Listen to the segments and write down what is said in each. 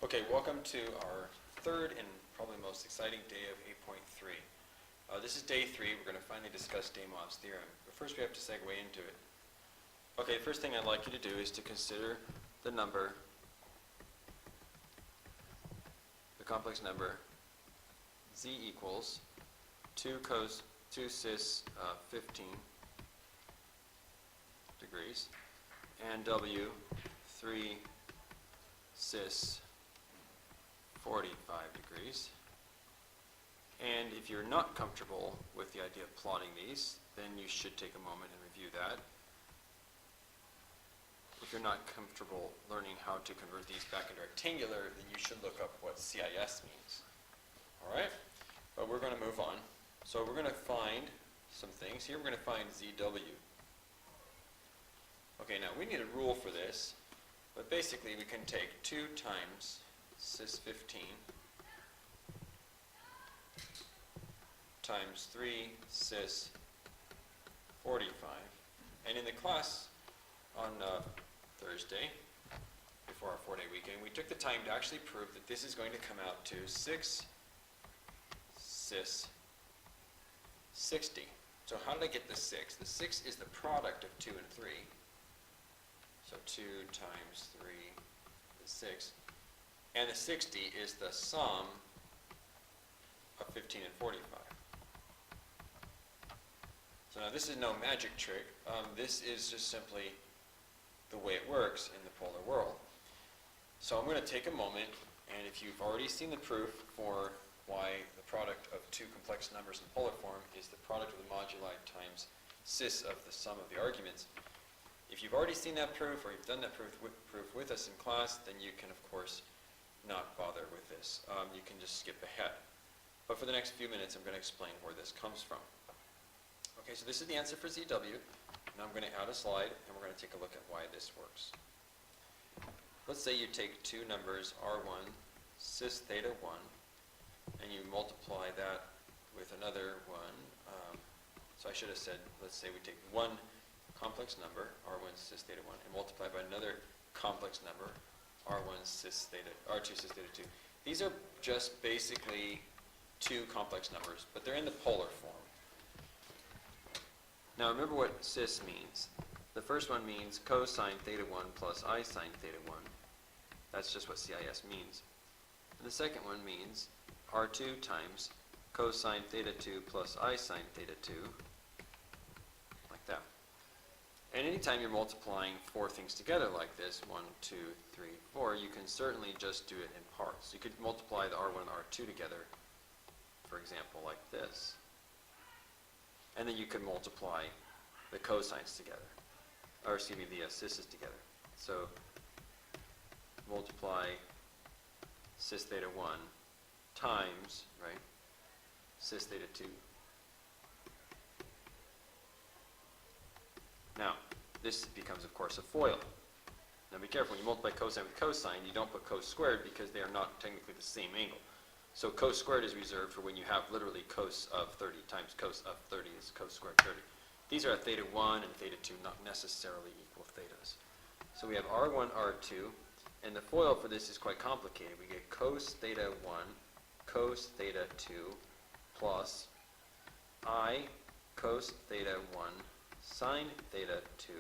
Okay, welcome to our third and probably most exciting day of 8.3. This is day 3. We're going to finally discuss Damov's theorem. But first we have to segue into it. Okay, the first thing I'd like you to do is to consider the number, the complex number, z equals 2 cis 15 degrees and w 3 cis 45 degrees. And if you're not comfortable with the idea of plotting these, then you should take a moment and review that. If you're not comfortable learning how to convert these back into rectangular, then you should look up what CIS means. Alright? But we're going to move on. So we're going to find some things. Here we're going to find ZW. Okay, now we need a rule for this, but basically we can take 2 times cis 15 times 3 cis 45. And in the class on Thursday, before our 4-day weekend, we took the time to actually prove that this is going to come out to 6 cis 60. So how did I get the 6? The 6 is the product of 2 and 3. So 2 times 3 is 6. And the 60 is the sum of 15 and 45. So now this is no magic trick. This is just simply the way it works in the polar world. So I'm going to take a moment, and if you've already seen the proof for why the product of 2 complex numbers in polar form is the product of the moduli times cis of the sum of the arguments, if you've already seen that proof or you've done that proof with us in class, then you can, of course, not bother with this. You can just skip ahead. But for the next few minutes, I'm going to explain where this comes from. Okay, so this is the answer for ZW. Now I'm going to add a slide, and we're going to take a look at why this works. Let's say you take 2 numbers, R1, cis theta 1, and you multiply that with another one. So I should have said, let's say we take one complex number, R1 cis theta 1, and multiply by another complex number, R1 cis theta, R2 cis theta 2. These are just basically 2 complex numbers, but they're in the polar form. Now remember what cis means. The first one means cosine theta 1 plus I sine theta 1. That's just what CIS means. And the second one means R2 times cosine theta 2 plus I sine theta 2, like that. And anytime you're multiplying 4 things together like this, 1, 2, 3, 4, you can certainly just do it in parts. You could multiply the R1 and R2 together, for example, like this. And then you could multiply the cosines together, or excuse me, the cis's together. So multiply cis theta 1 times, right, cis theta 2. Now, this becomes, of course, a FOIL. Now be careful, when you multiply cosine with cosine, you don't put cos squared because they are not technically the same angle. So cos squared is reserved for when you have literally cos of 30 times cos of 30 is cos squared 30. These are theta 1 and theta 2, not necessarily equal thetas. So we have R1, R2, and the FOIL for this is quite complicated. We get cos theta 1, cos theta 2, plus I cos theta 1 sine theta 2,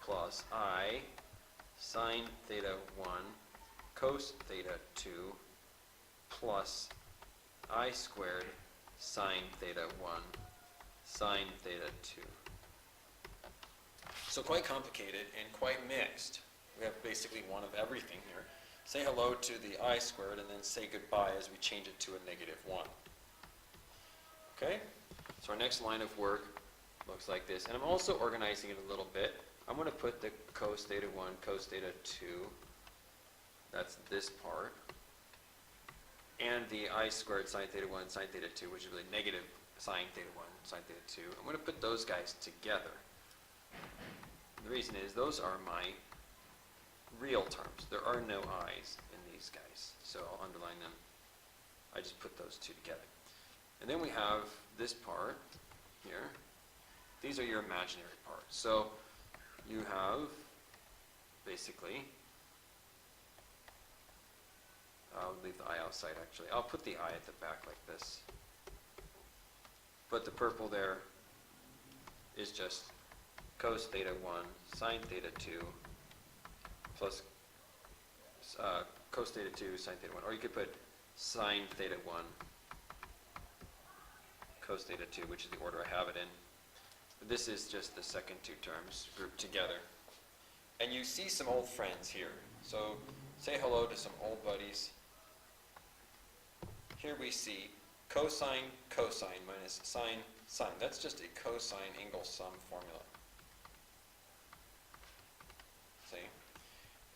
plus I sine theta 1 cos theta 2, plus I squared sine theta 1 sine theta 2. So quite complicated and quite mixed. We have basically one of everything here. Say hello to the I squared and then say goodbye as we change it to a -1. Okay? So our next line of work looks like this. And I'm also organizing it a little bit. I'm going to put the cos theta 1, cos theta 2. That's this part. And the I squared sine theta 1, sine theta 2, which is really negative sine theta 1, sine theta 2. I'm going to put those guys together. The reason is those are my real terms. There are no i's in these guys. So I'll underline them. I just put those 2 together. And then we have this part here. These are your imaginary parts. So you have basically leave the I outside actually. I'll put the I at the back like this. But the purple there is just cos theta 1 sine theta 2 plus cos theta 2 sine theta 1. Or you could put sine theta 1 cos theta 2, which is the order I have it in. But this is just the second two terms grouped together. And you see some old friends here. So say hello to some old buddies. Here we see cosine, cosine minus sine, sine. That's just a cosine angle sum formula. See?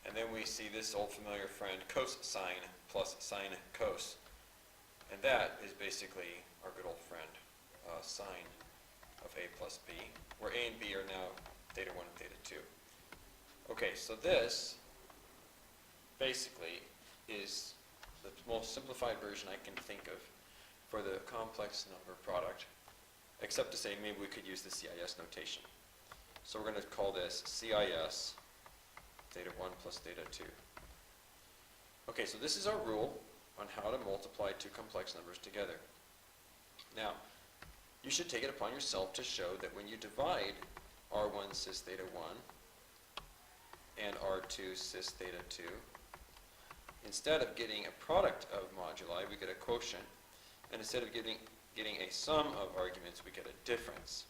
And then we see this old familiar friend, cosine plus sine cos. And that is basically our good old friend, sine of A plus B, where A and B are now theta 1 and theta 2. Okay, so this basically is the most simplified version I can think of for the complex number product, except to say maybe we could use the CIS notation. So we're going to call this CIS theta 1 plus theta 2. Okay, so this is our rule on how to multiply two complex numbers together. Now, you should take it upon yourself to show that when you divide R1 cis theta 1 and R2 cis theta 2, instead of getting a product of moduli, we get a quotient, and instead of getting a sum of arguments, we get a difference.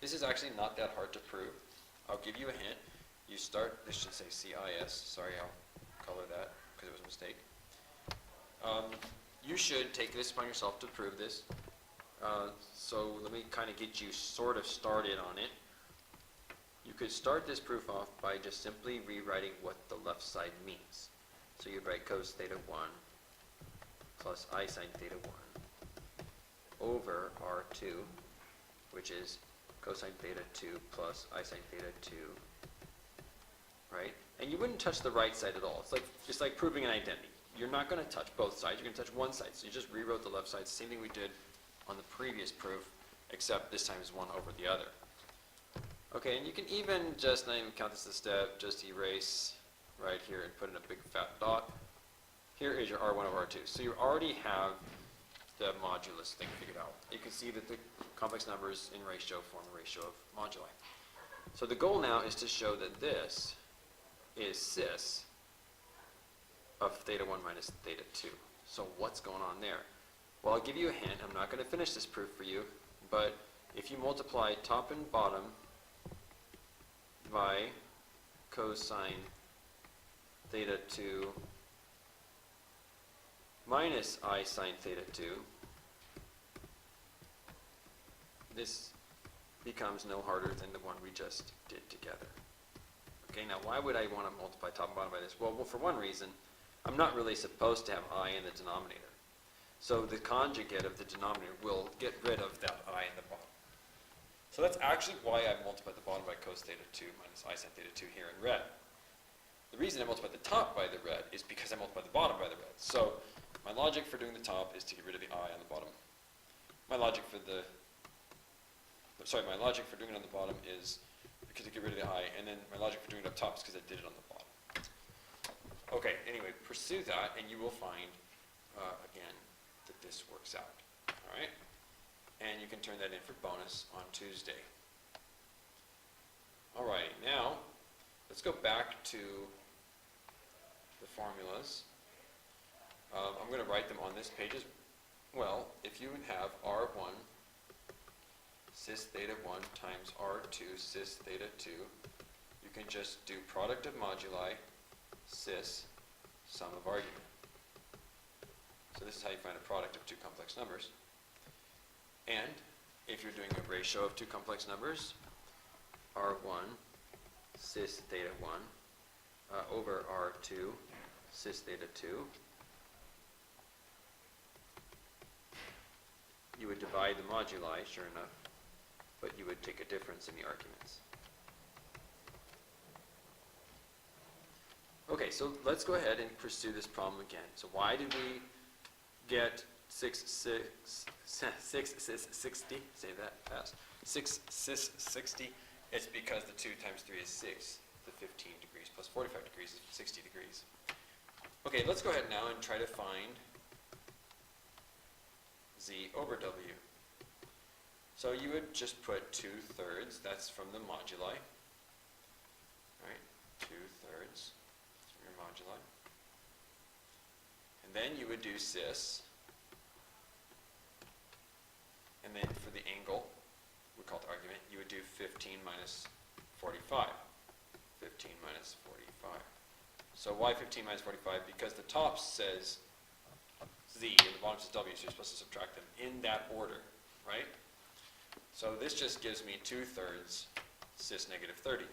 This is actually not that hard to prove. I'll give you a hint. You start, this should say CIS, sorry, I'll color that because it was a mistake. You should take this upon yourself to prove this. So let me kind of get you sort of started on it. You could start this proof off by just simply rewriting what the left side means. So you'd write cos theta 1 plus I sine theta 1 over R2, which is cosine theta 2 plus I sine theta 2, right? And you wouldn't touch the right side at all. It's like proving an identity. You're not going to touch both sides. You're going to touch one side. So you just rewrote the left side. Same thing we did on the previous proof, except this time is one over the other. Okay, and you can even just not even count this as a step, just erase right here and put in a big fat dot. Here is your R1 over R2. So you already have the modulus thing figured out. You can see that the complex numbers in ratio form a ratio of moduli. So the goal now is to show that this is cis of theta 1 minus theta 2. So what's going on there? Well, I'll give you a hint. I'm not going to finish this proof for you, but if you multiply top and bottom by cosine theta 2 minus I sine theta 2, this becomes no harder than the one we just did together. Okay, now why would I want to multiply top and bottom by this? Well, for one reason, I'm not really supposed to have I in the denominator. So the conjugate of the denominator will get rid of that I in the bottom. So that's actually why I multiplied the bottom by cos theta 2 minus I sine theta 2 here in red. The reason I multiplied the top by the red is because I multiplied the bottom by the red. So my logic for doing the top is to get rid of the I on the bottom. My logic for doing it on the bottom is because I get rid of the I, and then my logic for doing it up top is because I did it on the bottom. Okay, anyway, pursue that, and you will find, again, that this works out. All right? And you can turn that in for bonus on Tuesday. All right, now let's go back to the formulas. I'm going to write them on this page as well. If you have R1 cis theta 1 times R2 cis theta 2, you can just do product of moduli cis sum of argument. So this is how you find a product of two complex numbers. And if you're doing a ratio of two complex numbers, R1 cis theta 1 over R2 cis theta 2, you would divide the moduli, sure enough, but you would take a difference in the arguments. Okay, so let's go ahead and pursue this problem again. So why did we get 6 cis 60? Say that fast. 6 cis 60. It's because the 2 times 3 is 6. The 15 degrees plus 45 degrees is 60 degrees. Okay, let's go ahead now and try to find z over w. So you would just put 2/3, that's from the moduli, right? 2/3 from your moduli. And then you would do cis, and then for the angle, we call it argument, you would do 15 minus 45. 15 minus 45. So why 15 minus 45? Because the top says z and the bottom says w, so you're supposed to subtract them in that order, right? So this just gives me 2/3 cis negative 30.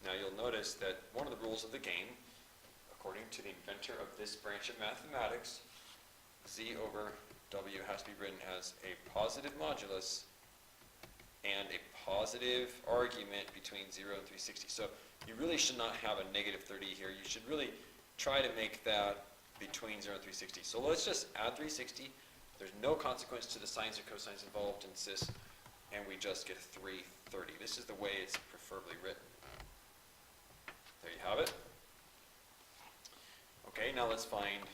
Now you'll notice that one of the rules of the game, according to the inventor of this branch of mathematics, z over w has to be written as a positive modulus and a positive argument between 0 and 360. So you really should not have a negative 30 here. You should really try to make that between 0 and 360. So let's just add 360. There's no consequence to the sines or cosines involved in cis, and we just get 330. This is the way it's preferably written. There you have it. Okay, now let's find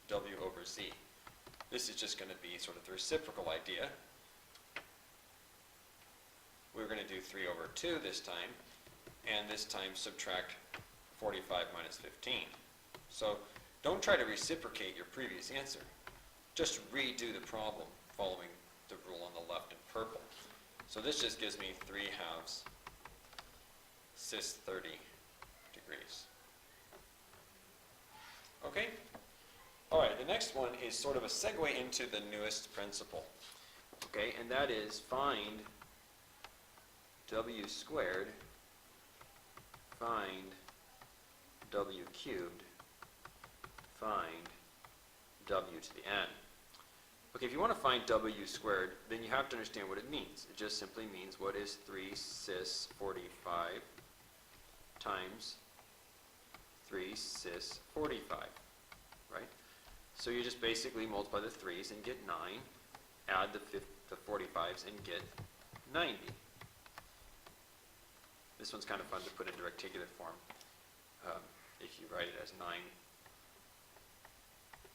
w over z. This is just going to be sort of the reciprocal idea. We're going to do 3 over 2 this time, and this time subtract 45 minus 15. So don't try to reciprocate your previous answer. Just redo the problem following the rule on the left in purple. So this just gives me 3/2 cis 30 degrees. Okay? All right, the next one is sort of a segue into the newest principle. Okay, and that is find w squared, find w cubed, find w to the n. Okay, if you want to find w squared, then you have to understand what it means. It just simply means what is 3 cis 45 times 3 cis 45, right? So you just basically multiply the 3's and get 9, add the 45's and get 90. This one's kind of fun to put into rectangular form. If you write it as 9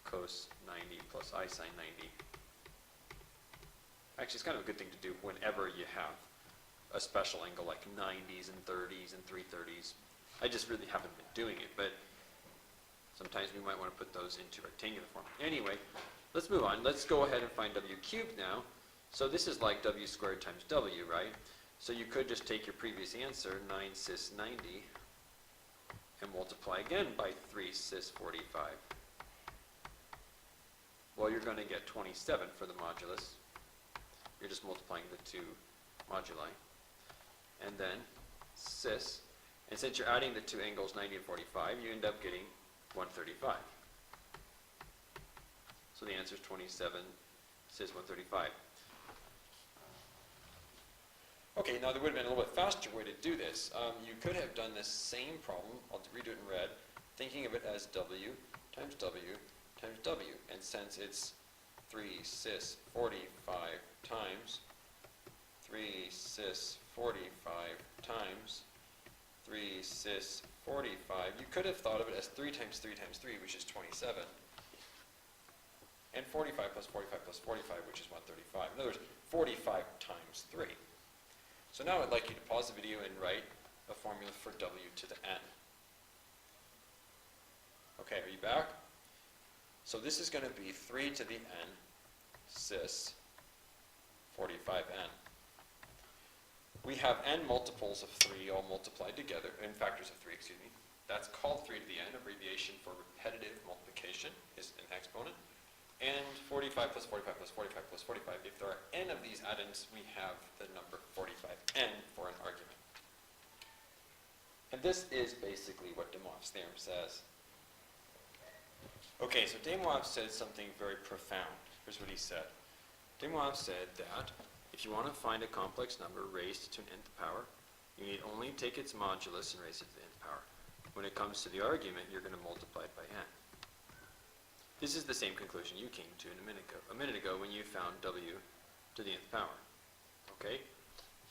cos 90 plus I sine 90. Actually, it's kind of a good thing to do whenever you have a special angle like 90s and 30s and 330s. I just really haven't been doing it, but sometimes we might want to put those into rectangular form. Anyway, let's move on. Let's go ahead and find w cubed now. So this is like w squared times w, right? So you could just take your previous answer, 9 cis 90, and multiply again by 3 cis 45. Well, you're going to get 27 for the modulus. You're just multiplying the two moduli. And then cis, and since you're adding the two angles 90 and 45, you end up getting 135. So the answer is 27 cis 135. Okay, now there would have been a little bit faster way to do this. You could have done this same problem, I'll redo it in red, thinking of it as w times w times w. And since it's 3 cis 45 times 3 cis 45 times 3 cis 45, you could have thought of it as 3 times 3 times 3, which is 27. And 45 plus 45 plus 45, which is 135. In other words, 45 times 3. So now I'd like you to pause the video and write a formula for w to the n. Okay, are you back? So this is going to be 3 to the n cis 45n. We have n multiples of 3 all multiplied together, n factors of 3, excuse me. That's called 3 to the n, abbreviation for repetitive multiplication is an exponent. And 45 plus 45 plus 45 plus 45. If there are n of these addends, we have the number 45n for an argument. And this is basically what De Moivre's theorem says. Okay, so De Moivre said something very profound. Here's what he said. De Moivre said that if you want to find a complex number raised to an nth power, you need only take its modulus and raise it to the nth power. When it comes to the argument, you're going to multiply it by n. This is the same conclusion you came to a minute ago when you found w to the nth power. Okay?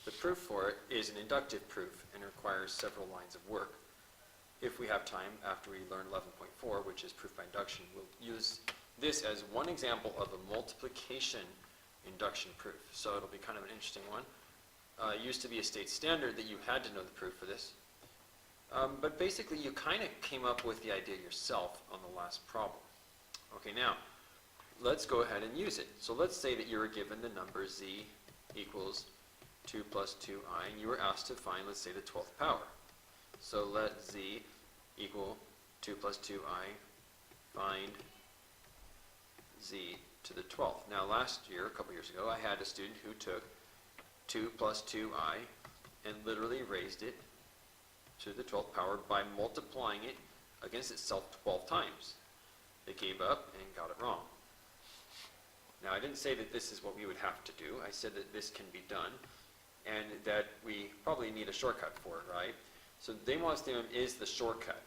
The proof for it is an inductive proof and requires several lines of work. if we have time after we learn 11.4, which is proof by induction, we'll use this as one example of a multiplication induction proof. So it'll be kind of an interesting one. It used to be a state standard that you had to know the proof for this. But basically you kind of came up with the idea yourself on the last problem. Okay, now let's go ahead and use it. So let's say that you were given the number z equals 2 plus 2i, and you were asked to find, let's say, the 12th power. So let z equal 2 plus 2i, find z to the 12th. Now last year, a couple years ago, I had a student who took 2 plus 2i and literally raised it to the 12th power by multiplying it against itself 12 times. They gave up and got it wrong. Now I didn't say that this is what we would have to do. I said that this can be done and that we probably need a shortcut for it, right? So De Moivre's theorem is the shortcut.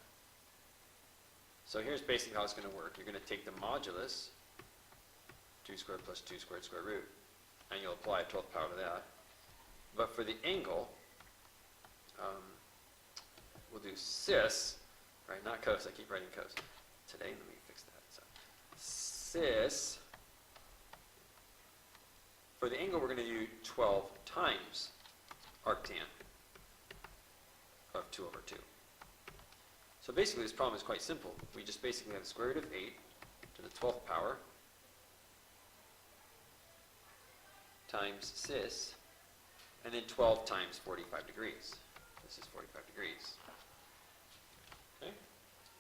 So here's basically how it's going to work. You're going to take the modulus, 2 squared plus 2 squared square root, and you'll apply a 12th power to that. But for the angle, we'll do cis, right? Not cos. I keep writing cos. Today, let me fix that. So, cis. For the angle, we're going to do 12 times arctan of 2 over 2. So basically, this problem is quite simple. We just basically have the square root of 8 to the 12th power times cis, and then 12 times 45 degrees. This is 45 degrees. Okay?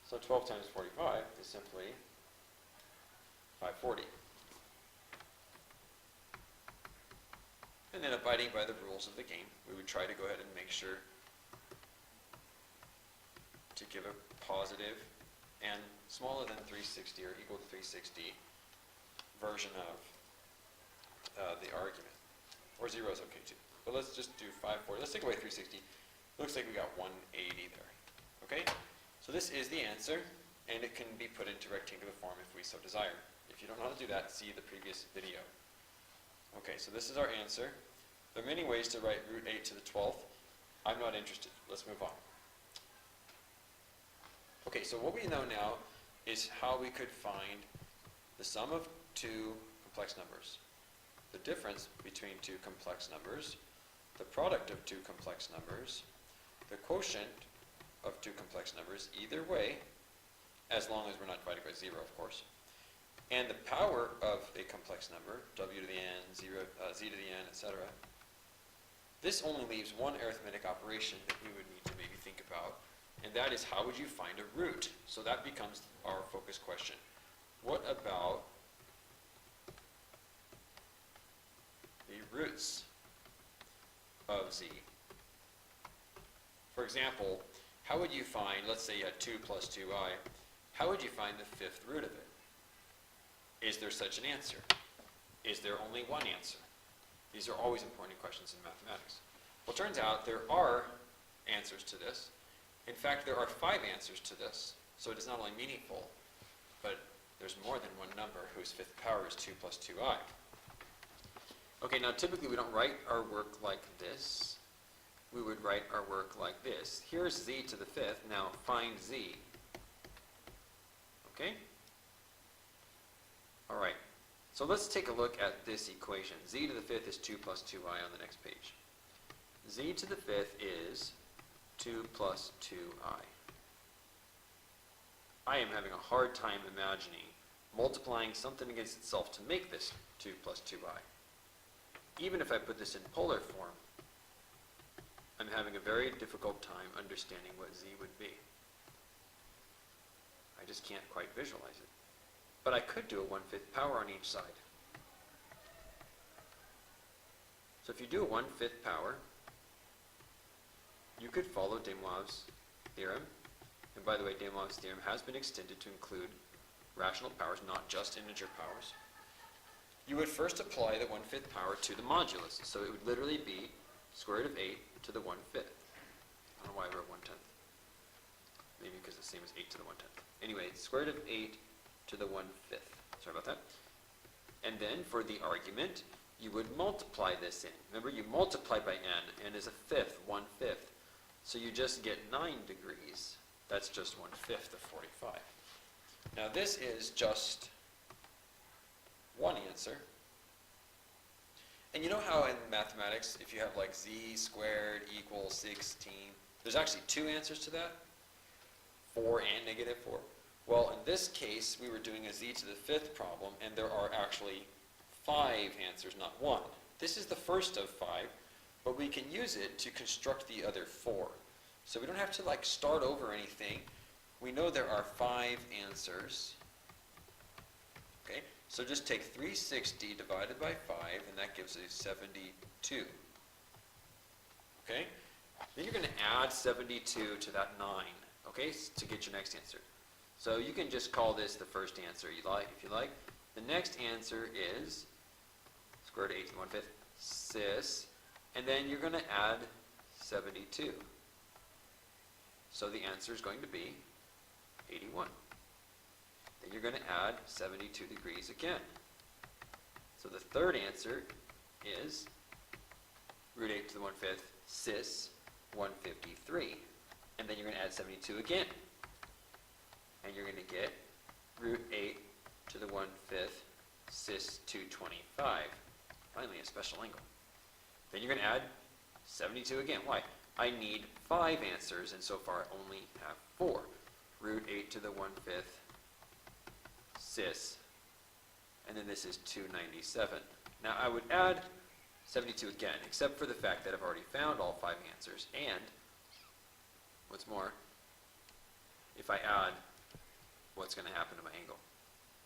So 12 times 45 is simply 540. And then abiding by the rules of the game, we would try to go ahead and make sure to give a positive and smaller than 360 or equal to 360 version of the argument. Or 0 is okay too. But let's just do 540. Let's take away 360. Looks like we got 180 there. Okay? So this is the answer, and it can be put into rectangular form if we so desire. If you don't know how to do that, see the previous video. Okay, so this is our answer. There are many ways to write root 8 to the 12th. I'm not interested. Let's move on. Okay, so what we know now is how we could find the sum of two complex numbers, the difference between two complex numbers, the product of two complex numbers, the quotient of two complex numbers, either way, as long as we're not dividing by 0, of course, and the power of a complex number, w to the n, z to the n, etc. This only leaves one arithmetic operation that we would need to maybe think about, and that is how would you find a root? So that becomes our focus question. What about the roots of z? For example, how would you find, let's say you had 2 plus 2i, how would you find the fifth root of it? Is there such an answer? Is there only one answer? These are always important questions in mathematics. Well, it turns out there are answers to this. In fact, there are 5 answers to this, so it is not only meaningful, but there's more than one number whose fifth power is 2 plus 2i. Okay, now typically we don't write our work like this. We would write our work like this. Here's z to the fifth. Now find z. Okay? All right. So let's take a look at this equation. Z to the fifth is 2 plus 2i on the next page. Z to the fifth is 2 plus 2i. I am having a hard time imagining multiplying something against itself to make this 2 plus 2i. Even if I put this in polar form, I'm having a very difficult time understanding what z would be. I just can't quite visualize it. But I could do a 1/5 power on each side. So if you do a 1/5 power, you could follow De Moivre's theorem. And by the way, De Moivre's theorem has been extended to include rational powers, not just integer powers. You would first apply the 1/5 power to the modulus. So it would literally be square root of 8 to the 1/5. I don't know why I wrote 1/10. Maybe because it's the same as 8 to the 1/10. Anyway, it's square root of 8 to the 1/5. Sorry about that. And then for the argument, you would multiply this in. Remember, you multiply by n is a fifth, 1/5. So you just get 9 degrees That's just 1/5 of 45. Now this is just one answer. And you know how in mathematics, if you have like z squared equals 16, there's actually two answers to that, 4 and -4. Well, in this case, we were doing a z to the 5th problem, and there are actually 5 answers, not one. This is the first of 5, but we can use it to construct the other 4. So we don't have to like start over anything. We know there are 5 answers. Okay, so just take 360 divided by 5, and that gives us 72. Okay, then you're going to add 72 to that 9, okay, to get your next answer. So you can just call this the first answer if you like. The next answer is square root of 18 1/5 cis, and then you're going to add 72. So the answer is going to be 81. Then you're going to add 72 degrees again. So the third answer is root 8 to the 1/5 cis 153. And then you're going to add 72 again. And you're going to get root 8 to the 1/5 cis 225. Finally, a special angle. Then you're going to add 72 again. Why? I need 5 answers, and so far I only have 4. Root 8 to the 1/5 cis, and then this is 297. Now I would add 72 again, except for the fact that I've already found all 5 answers, and what's more, if I add, what's going to happen to my angle?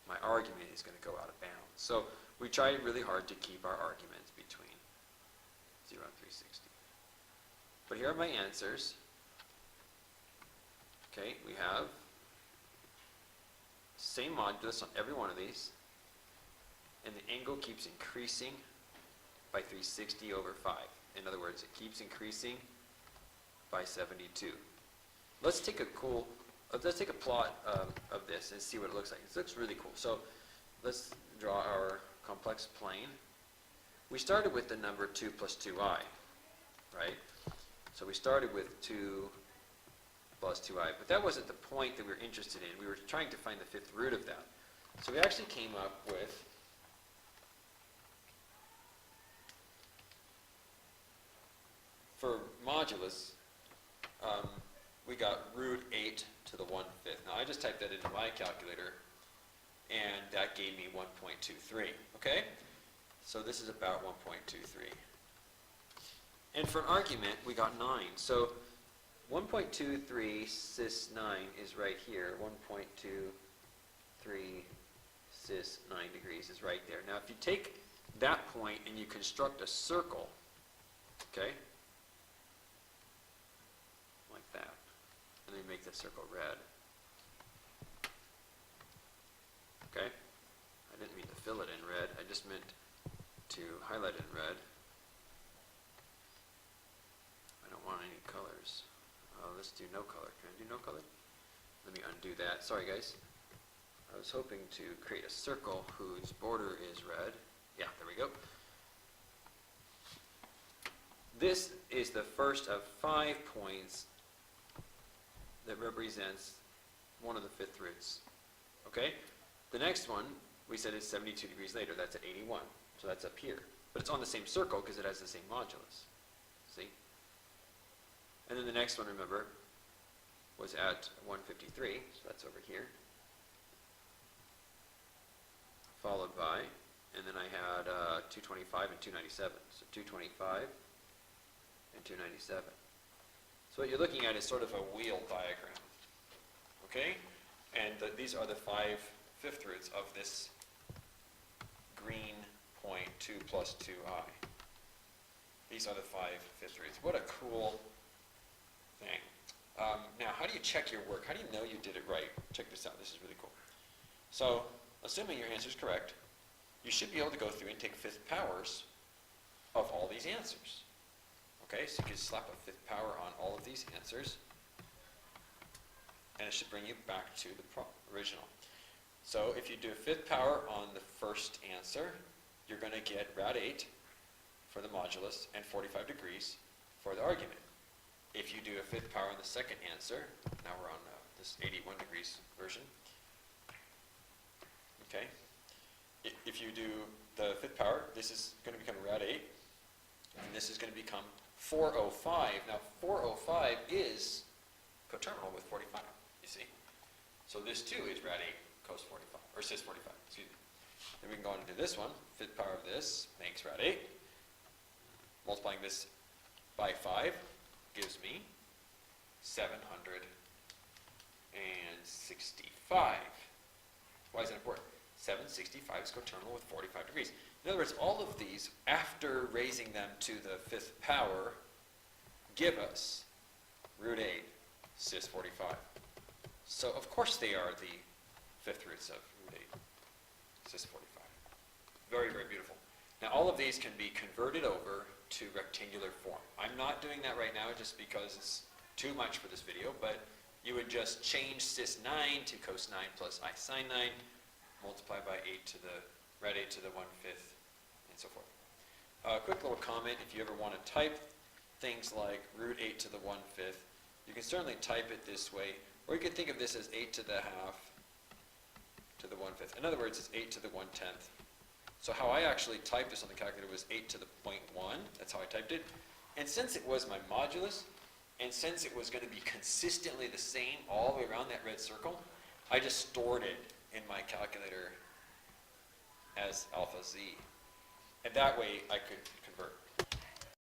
My argument is going to go out of bounds. So we try really hard to keep our arguments between 0 and 360. But here are my answers. Okay, we have same modulus on every one of these, and the angle keeps increasing by 360 over 5. In other words, it keeps increasing by 72. Let's take a plot of this and see what it looks like. This looks really cool. So let's draw our complex plane. We started with the number 2 plus 2i, right? So we started with 2 plus 2i, but that wasn't the point that we were interested in. We were trying to find the 5th root of that. So we actually came up with for modulus, we got root 8 to the 1/5. Now I just typed that into my calculator, and that gave me 1.23, okay? So this is about 1.23. And for an argument, we got 9. So 1.23 cis 9 is right here. 1.23 cis 9 degrees is right there. Now if you take that point and you construct a circle, okay, like that, and then make the circle red. Okay? I didn't mean to fill it in red, I just meant to highlight it in red. I don't want any colors. Let's do no color. Can I do no color? Let me undo that. Sorry guys. I was hoping to create a circle whose border is red. Yeah, there we go. This is the first of 5 points that represents one of the 5th roots. Okay? The next one, we said is 72 degrees later. That's at 81. So that's up here. But it's on the same circle because it has the same modulus. See? And then the next one, remember, was at 153. So that's over here. Followed by, and then I had 225 and 297. So 225 and 297. So what you're looking at is sort of a wheel diagram. Okay? And these are the 5 5th roots of this green point 2 plus 2i. These are the 5 5th roots. What a cool thing. Now, how do you check your work? How do you know you did it right? Check this out. This is really cool. So, assuming your answer is correct, you should be able to go through and take 5th powers of all these answers. Okay, so you can slap a 5th power on all of these answers, and it should bring you back to the original. So if you do a 5th power on the first answer, you're going to get rad 8 for the modulus and 45 degrees for the argument. if you do a fifth power in the second answer, now we're on this 81 degrees version, okay? If you do the fifth power, this is going to become rad 8, and this is going to become 405. Now 405 is coterminal with 45, you see? So this too is rad 8 cos 45, or cis 45, excuse me. Then we can go on and do this one. Fifth power of this makes rad 8. Multiplying this by 5 gives me 765. Why is that important? 765 is coterminal with 45 degrees. In other words, all of these, after raising them to the fifth power, give us root 8 cis 45. So of course they are the fifth roots of root 8 cis 45. Very, very beautiful. Now all of these can be converted over to rectangular form. I'm not doing that right now just because it's too much for this video, but you would just change cis 9 to cos 9 plus I sine 9, multiply by 8 to the rad 8 to the 1/5, and so forth. A quick little comment, if you ever want to type things like root 8 to the 1/5, you can certainly type it this way, or you could think of this as 8 to the half to the 1/5. In other words, it's 8 to the 1/10. So how I actually typed this on the calculator was 8 to the 0.1. That's how I typed it. And since it was my modulus, and since it was going to be consistently the same all the way around that red circle, I just stored it in my calculator as alpha z. And that way I could convert.